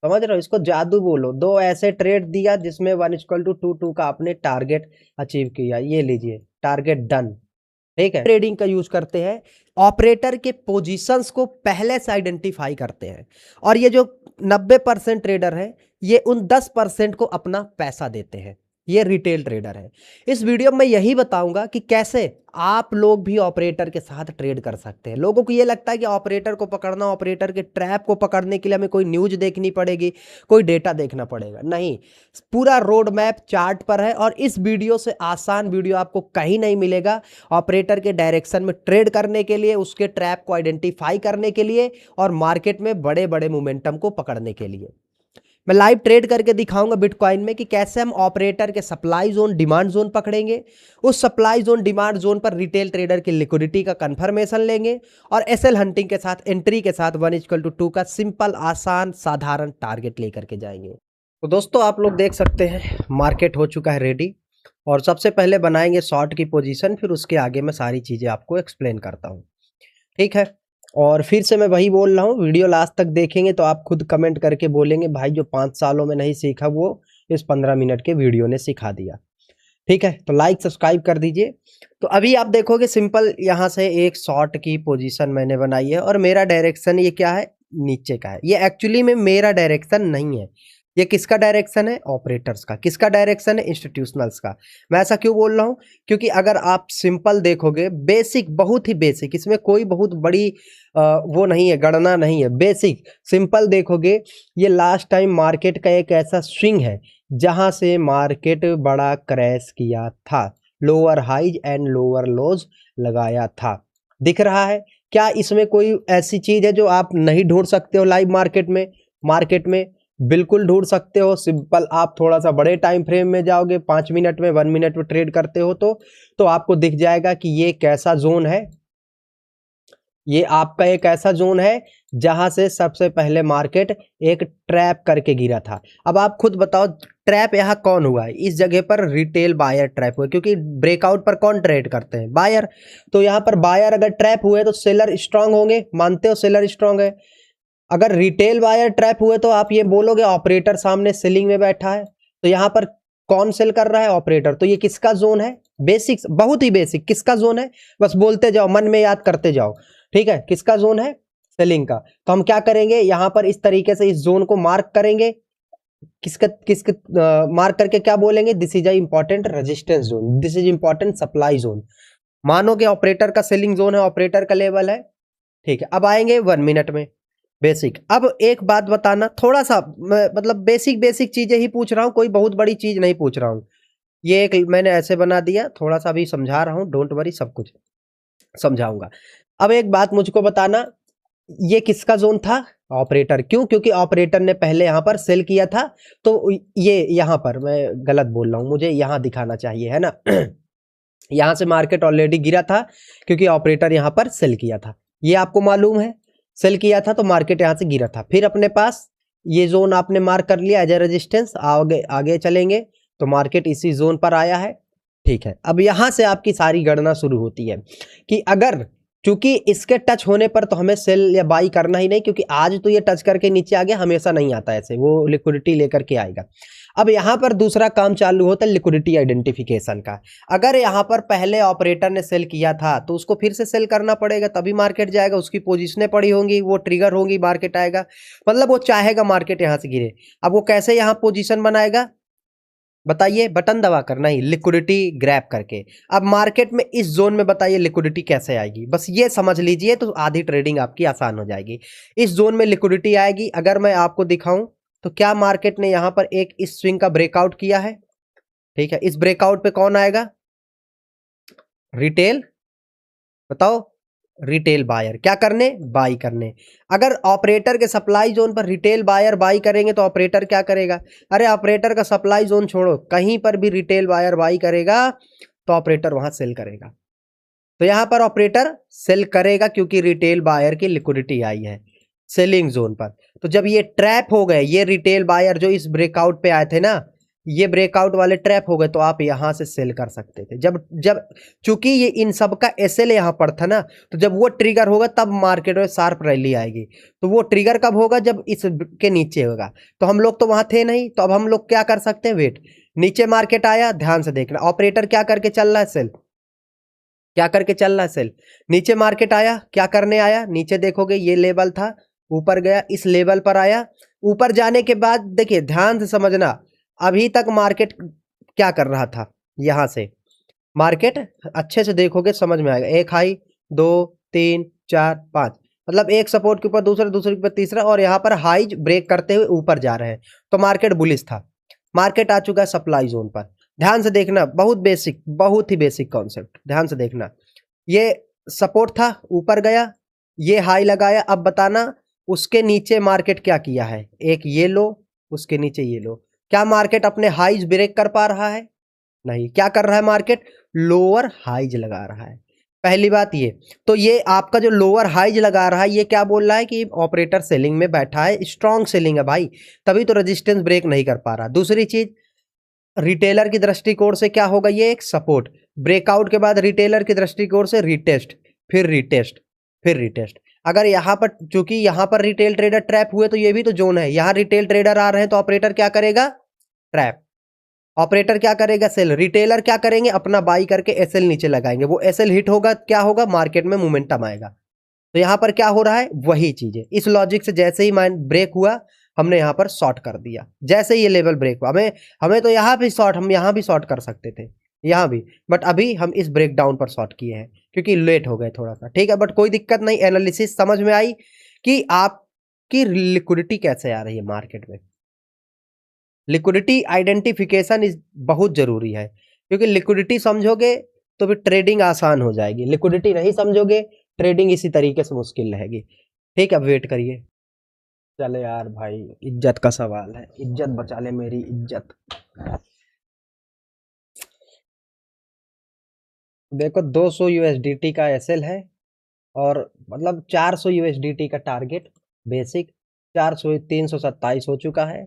समझ रहे हो, इसको जादू बोलो। दो ऐसे ट्रेड दिया जिसमें 1:2 का आपने टारगेट अचीव किया, ये लीजिए टारगेट डन। ठीक है, ट्रेडिंग का यूज करते हैं, ऑपरेटर के पोजीशंस को पहले से आइडेंटिफाई करते हैं, और ये जो 90% ट्रेडर है ये उन 10% को अपना पैसा देते हैं, ये रिटेल ट्रेडर है। इस वीडियो में यही बताऊंगा कि कैसे आप लोग भी ऑपरेटर के साथ ट्रेड कर सकते हैं। लोगों को ये लगता है कि ऑपरेटर को पकड़ना, ऑपरेटर के ट्रैप को पकड़ने के लिए हमें कोई न्यूज देखनी पड़ेगी, कोई डेटा देखना पड़ेगा, नहीं। पूरा रोड मैप चार्ट पर है, और इस वीडियो से आसान वीडियो आपको कहीं नहीं मिलेगा ऑपरेटर के डायरेक्शन में ट्रेड करने के लिए, उसके ट्रैप को आइडेंटिफाई करने के लिए, और मार्केट में बड़े बड़े मोमेंटम को पकड़ने के लिए। मैं लाइव ट्रेड करके दिखाऊंगा बिटकॉइन में कि कैसे हम ऑपरेटर के सप्लाई जोन, डिमांड जोन पकड़ेंगे, उस सप्लाई जोन, डिमांड जोन पर रिटेल ट्रेडर की लिक्विडिटी का कंफर्मेशन लेंगे, और एसएल हंटिंग के साथ, एंट्री के साथ 1:2 का सिंपल, आसान, साधारण टारगेट लेकर के जाएंगे। तो दोस्तों आप लोग देख सकते हैं मार्केट हो चुका है रेडी, और सबसे पहले बनाएंगे शॉर्ट की पोजीशन, फिर उसके आगे मैं सारी चीज़ें आपको एक्सप्लेन करता हूँ। ठीक है, और फिर से मैं वही बोल रहा हूँ, वीडियो लास्ट तक देखेंगे तो आप खुद कमेंट करके बोलेंगे भाई जो 5 सालों में नहीं सीखा वो इस 15 मिनट के वीडियो ने सिखा दिया। ठीक है, तो लाइक सब्सक्राइब कर दीजिए। तो अभी आप देखोगे सिंपल यहाँ से एक शॉर्ट की पोजीशन मैंने बनाई है, और मेरा डायरेक्शन ये क्या है, नीचे का है। ये एक्चुअली में मेरा डायरेक्शन नहीं है, ये किसका डायरेक्शन है, ऑपरेटर्स का। किसका डायरेक्शन है, इंस्टीट्यूशनल्स का। मैं ऐसा क्यों बोल रहा हूँ, क्योंकि अगर आप सिंपल देखोगे, बेसिक, बहुत ही बेसिक, इसमें कोई बहुत बड़ी वो नहीं है, गणना नहीं है, बेसिक सिंपल देखोगे, ये लास्ट टाइम मार्केट का एक ऐसा स्विंग है जहां से मार्केट बड़ा क्रैश किया था, lower highs and lower lows लगाया था। दिख रहा है क्या, इसमें कोई ऐसी चीज है जो आप नहीं ढूंढ सकते हो लाइव मार्केट में? मार्केट में बिल्कुल ढूंढ सकते हो। सिंपल आप थोड़ा सा बड़े टाइम फ्रेम में जाओगे, 5 मिनट में, 1 मिनट में ट्रेड करते हो तो आपको दिख जाएगा कि ये कैसा जोन है। ये आपका एक ऐसा जोन है जहां से सबसे पहले मार्केट एक ट्रैप करके गिरा था। अब आप खुद बताओ, ट्रैप यहाँ कौन हुआ है? इस जगह पर रिटेल बायर ट्रैप हुआ, क्योंकि ब्रेकआउट पर कौन ट्रेड करते हैं? बायर। तो यहाँ पर बायर अगर ट्रैप हुए तो सेलर स्ट्रांग होंगे, मानते हो सेलर स्ट्रांग है। अगर रिटेल बायर ट्रैप हुए तो आप ये बोलोगे ऑपरेटर सामने सेलिंग में बैठा है, तो यहाँ पर कौन सेल कर रहा है? ऑपरेटर। तो ये किसका जोन है? बेसिक, बहुत ही बेसिक, किसका जोन है? बस बोलते जाओ, मन में याद करते जाओ। ठीक है, किसका जोन है? सेलिंग का। तो हम क्या करेंगे, यहां पर इस तरीके से इस जोन को मार्क करेंगे। किसका किसका मार्क करके क्या बोलेंगे? This is a important resistance zone, this is important supply zone. मानोगे ऑपरेटर का सेलिंग जोन है, ऑपरेटर का लेवल है। ठीक है, अब आएंगे 1 मिनट में। बेसिक। अब एक बात बताना, थोड़ा सा मतलब बेसिक बेसिक चीजें ही पूछ रहा हूँ, कोई बहुत बड़ी चीज नहीं पूछ रहा हूँ। ये एक मैंने ऐसे बना दिया, थोड़ा सा भी समझा रहा हूँ, डोंट वरी, सब कुछ समझाऊंगा। अब एक बात मुझको बताना, ये किसका जोन था? ऑपरेटर। क्यों? क्योंकि ऑपरेटर ने पहले यहां पर सेल किया था, तो ये यहां पर मैं गलत बोल रहा हूं, मुझे यहां दिखाना चाहिए, है ना। यहां से मार्केट ऑलरेडी गिरा था क्योंकि ऑपरेटर यहां पर सेल किया था, ये आपको मालूम है। सेल किया था तो मार्केट यहां से गिरा था। फिर अपने पास ये जोन आपने मार्क कर लिया एज ए रेजिस्टेंस, आगे आगे चलेंगे तो मार्केट इसी जोन पर आया है। ठीक है, अब यहां से आपकी सारी गणना शुरू होती है कि अगर, क्योंकि इसके टच होने पर तो हमें सेल या बाई करना ही नहीं, क्योंकि आज तो ये टच करके नीचे आ गया, हमेशा नहीं आता ऐसे, वो लिक्विडिटी लेकर के आएगा। अब यहां पर दूसरा काम चालू होता है लिक्विडिटी आइडेंटिफिकेशन का। अगर यहां पर पहले ऑपरेटर ने सेल किया था तो उसको फिर से सेल करना पड़ेगा, तभी मार्केट जाएगा, उसकी पोजीशनें पड़ी होंगी, वो ट्रिगर होंगी, मार्केट आएगा। मतलब वो चाहेगा मार्केट यहां से गिरे। अब वो कैसे यहां पोजीशन बनाएगा बताइए? बटन दबा कर नहीं, लिक्विडिटी ग्रैब करके। अब मार्केट में इस जोन में बताइए लिक्विडिटी कैसे आएगी, बस ये समझ लीजिए तो आधी ट्रेडिंग आपकी आसान हो जाएगी। इस जोन में लिक्विडिटी आएगी। अगर मैं आपको दिखाऊं तो क्या मार्केट ने यहां पर एक इस स्विंग का ब्रेकआउट किया है? ठीक है, इस ब्रेकआउट पे कौन आएगा? रिटेल। बताओ, रिटेल बायर क्या करने? बाई करने। अगर ऑपरेटर के सप्लाई जोन पर रिटेल बायर बाई करेंगे तो ऑपरेटर क्या करेगा? अरे ऑपरेटर का सप्लाई जोन छोड़ो, कहीं पर भी रिटेल बायर बाई करेगा तो ऑपरेटर वहां सेल करेगा। तो यहां पर ऑपरेटर सेल करेगा क्योंकि रिटेल बायर की लिक्विडिटी आई है सेलिंग जोन पर। तो जब ये ट्रैप हो गए, ये रिटेल बायर जो इस ब्रेकआउट पे आए थे ना, ये ब्रेकआउट वाले ट्रैप हो गए तो आप यहाँ से सेल कर सकते थे। जब जब चूंकि ये इन सब का एसएल यहाँ पर था ना, तो जब वो ट्रिगर होगा तब मार्केट में शार्प रैली आएगी। तो वो ट्रिगर कब होगा? जब इस के नीचे होगा। तो हम लोग तो वहां थे नहीं, तो अब हम लोग क्या कर सकते हैं? वेट, नीचे मार्केट आया, ध्यान से देखना ऑपरेटर क्या करके चल रहा है? सेल। क्या करके चल रहा है? सेल। नीचे मार्केट आया, क्या करने आया? नीचे देखोगे ये लेवल था, ऊपर गया, इस लेवल पर आया। ऊपर जाने के बाद देखिए ध्यान से समझना, अभी तक मार्केट क्या कर रहा था? यहां से मार्केट अच्छे से देखोगे समझ में आएगा। एक हाई, 2, 3, 4, 5, मतलब एक सपोर्ट के ऊपर दूसरा, दूसरे के ऊपर तीसरा, और यहाँ पर हाई ब्रेक करते हुए ऊपर जा रहे हैं। तो मार्केट बुलिश था। मार्केट आ चुका है सप्लाई जोन पर। ध्यान से देखना, बहुत बेसिक, बहुत ही बेसिक कॉन्सेप्ट, ध्यान से देखना। ये सपोर्ट था, ऊपर गया, ये हाई लगाया। अब बताना उसके नीचे मार्केट क्या किया है? एक ये लो, उसके नीचे ये लो। क्या मार्केट अपने हाईज ब्रेक कर पा रहा है? नहीं। क्या कर रहा है मार्केट? लोअर हाईज लगा रहा है। पहली बात ये तो, ये आपका जो लोअर हाईज लगा रहा है, ये क्या बोल रहा है कि ऑपरेटर सेलिंग में बैठा है, स्ट्रॉन्ग सेलिंग है भाई, तभी तो रेजिस्टेंस ब्रेक नहीं कर पा रहा। दूसरी चीज, रिटेलर की दृष्टिकोण से क्या होगा? ये एक सपोर्ट ब्रेकआउट के बाद रिटेलर की दृष्टिकोण से रिटेस्ट, फिर रिटेस्ट, फिर रिटेस्ट। अगर यहाँ पर, चूंकि यहाँ पर रिटेल ट्रेडर ट्रैप हुए, तो ये भी तो जोन है, यहाँ रिटेल ट्रेडर आ रहे हैं, तो ऑपरेटर क्या करेगा? ट्रैप। ऑपरेटर क्या करेगा? सेल। रिटेलर क्या करेंगे? अपना बाई करके एसएल नीचे लगाएंगे। वो एसएल हिट होगा, क्या होगा? मार्केट में मोमेंटम आएगा। तो यहाँ पर क्या हो रहा है? वही चीज है। इस लॉजिक से जैसे ही माइंड ब्रेक हुआ, हमने यहाँ पर शॉर्ट कर दिया। जैसे ही ये लेवल ब्रेक हुआ, हमें हमें तो यहाँ भी शॉर्ट, हम यहाँ भी शॉर्ट कर सकते थे, यहाँ भी, बट अभी हम इस ब्रेक डाउन पर शॉर्ट किए हैं क्योंकि लेट हो गए थोड़ा सा। ठीक है, बट कोई दिक्कत नहीं। एनालिसिस समझ में आई कि आपकी लिक्विडिटी कैसे आ रही है मार्केट में। लिक्विडिटी आइडेंटिफिकेशन इज बहुत जरूरी है, क्योंकि लिक्विडिटी समझोगे तो फिर ट्रेडिंग आसान हो जाएगी। लिक्विडिटी नहीं समझोगे, ट्रेडिंग इसी तरीके से मुश्किल रहेगी। ठीक है, अब वेट करिए। चले यार भाई, इज्जत का सवाल है, इज्जत बचा ले मेरी इज्जत। देखो 200 यूएसडीटी का एसएल है, और मतलब 400 यूएसडीटी का टारगेट बेसिक। 400, 327 हो चुका है।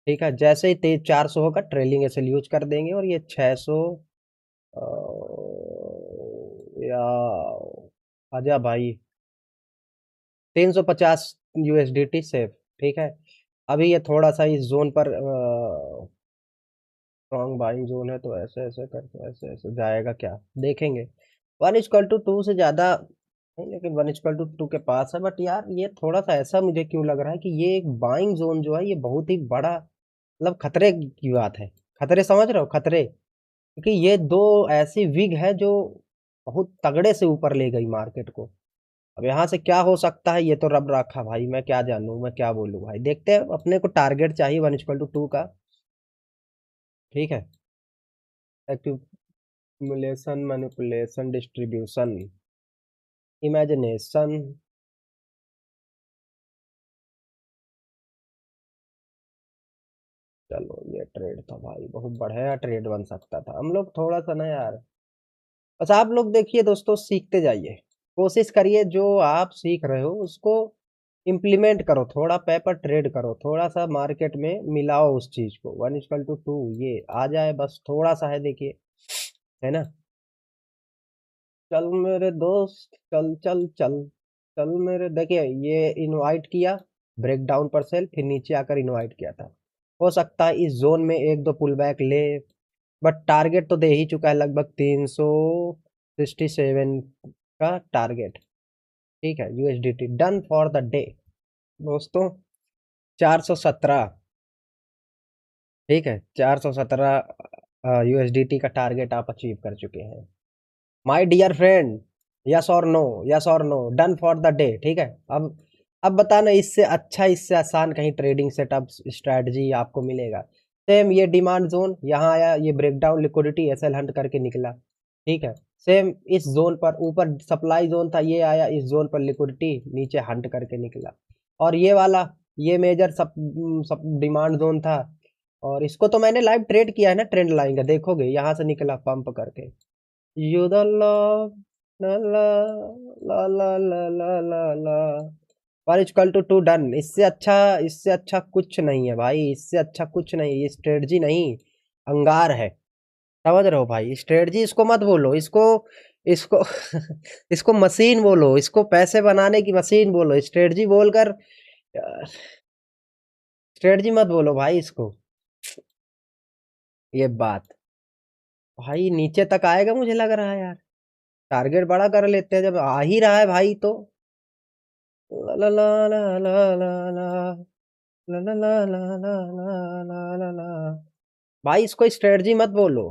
ठीक है, जैसे ही तेज 400 होगा ट्रेलिंग एसएल यूज कर देंगे, और ये 600 या आजा भाई, 350 यूएसडीटी सेफ। ठीक है, अभी ये थोड़ा सा इस जोन पर स्ट्रॉन्ग बाइंग जोन है, तो ऐसे ऐसे करके ऐसे ऐसे जाएगा क्या, देखेंगे। 1:2 से ज़्यादा नहीं, लेकिन 1:2 के पास है। बट यार ये थोड़ा सा ऐसा मुझे क्यों लग रहा है कि ये एक बाइंग जोन जो है, ये बहुत ही बड़ा, मतलब खतरे की बात है। खतरे समझ रहे हो? खतरे, क्योंकि ये दो ऐसी विग है जो बहुत तगड़े से ऊपर ले गई मार्केट को। अब यहाँ से क्या हो सकता है, ये तो रब रखा भाई, मैं क्या जानूँ, मैं क्या बोलूँ भाई। देखते हैं, अपने को टारगेट चाहिए 1:2 का। ठीक है, एक्यूमुलेशन, मैनिपुलेशन, डिस्ट्रीब्यूशन, इमेजिनेशन। चलो ये ट्रेड था भाई, बहुत बढ़िया ट्रेड बन सकता था। हम लोग थोड़ा सा ना यार, बस आप लोग देखिए दोस्तों, सीखते जाइए, कोशिश करिए जो आप सीख रहे हो उसको इम्प्लीमेंट करो, थोड़ा पेपर ट्रेड करो, थोड़ा सा मार्केट में मिलाओ उस चीज को। 1:2 ये आ जाए, बस थोड़ा सा है, देखिए, है ना। चल मेरे दोस्त, चल चल चल, चल मेरे, देखिए ये इनवाइट किया ब्रेक डाउन पर सेल, फिर नीचे आकर इनवाइट किया था। हो सकता है इस जोन में एक दो पुल बैक ले, बट टारगेट तो दे ही चुका है लगभग 367 का टारगेट। ठीक है, USDT done for the day दोस्तों। 417, ठीक है, 417 यूएसडीटी का टारगेट आप अचीव कर चुके हैं माय डियर फ्रेंड। यस और नो, यस और no, done for the day. ठीक है, अब बताना इससे अच्छा, इससे आसान कहीं ट्रेडिंग सेटअप स्ट्रेटजी आपको मिलेगा? सेम ये डिमांड जोन यहाँ आया, ये ब्रेकडाउन लिक्विडिटी एसएल हंट करके निकला। ठीक है, सेम इस जोन पर ऊपर सप्लाई जोन था, ये आया, इस जोन पर लिक्विडिटी नीचे हंट करके निकला। और ये वाला, ये मेजर सब डिमांड जोन था, और इसको तो मैंने लाइव ट्रेड किया है ना, ट्रेंड लाइन का, देखोगे यहाँ से निकला पंप करके। You the love, la la la la la la la la, और इक्वल टू 2 डन। इससे अच्छा कुछ नहीं है भाई, इससे अच्छा कुछ नहीं, ये स्ट्रेटजी नहीं, अंगार है। समझ रहे हो भाई? स्ट्रेटजी इसको मत बोलो, इसको इसको इसको मशीन बोलो, इसको पैसे बनाने की मशीन बोलो। स्ट्रेटजी बोलकर स्ट्रेटजी मत बोलो भाई इसको। ये बात भाई नीचे तक आएगा मुझे लग रहा है यार। टारगेट बड़ा कर लेते हैं जब आ ही रहा है भाई तो। ला ला ला ला ला ला ला ला ला ला ला ला ला ला ला ला। भाई इसको स्ट्रेटजी मत बोलो।